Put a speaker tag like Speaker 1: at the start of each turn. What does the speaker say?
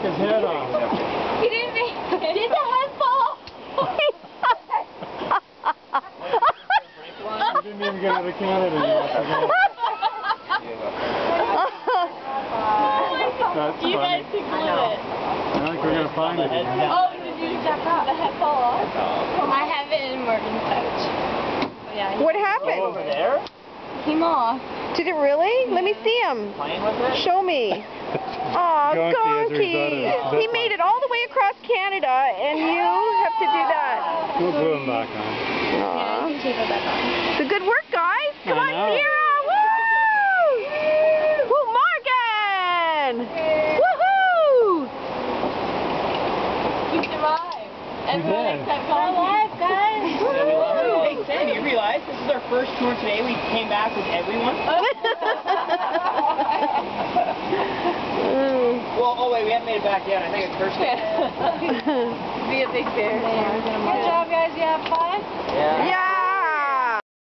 Speaker 1: his head off.
Speaker 2: He didn't make it. Did the head fall off?
Speaker 1: He didn't even get out of Canada yet. That's
Speaker 2: You
Speaker 1: funny.
Speaker 2: guys can glue it.
Speaker 1: I think we're going to find it.
Speaker 2: Oh, did you the head fall off? I have it in Morgan's pouch. Yeah.
Speaker 3: What happened?
Speaker 4: Over there?
Speaker 2: Came off.
Speaker 3: Did it really? Let me see him.
Speaker 4: Playing with it?
Speaker 3: Show me. Aw,
Speaker 1: Gonky.
Speaker 3: Gonky. He made it all the way across Canada, and you have to do that.
Speaker 1: We'll glue him back on.
Speaker 3: Aw.
Speaker 2: You can tape it back on.
Speaker 3: So good work, guys. Come on,
Speaker 1: know.
Speaker 3: Sierra. Woo! Woo, Morgan! Woohoo!
Speaker 2: We survived. Everyone
Speaker 1: did.
Speaker 2: except We're alive, guys.
Speaker 4: Hey, Sandy, you realize this is our first tour today. We came back with everyone. Well, oh wait, we haven't made it back yet. I think it's Thursday.
Speaker 2: Be a big bear. Good job, guys. You have fun?
Speaker 4: Yeah.
Speaker 3: Yeah.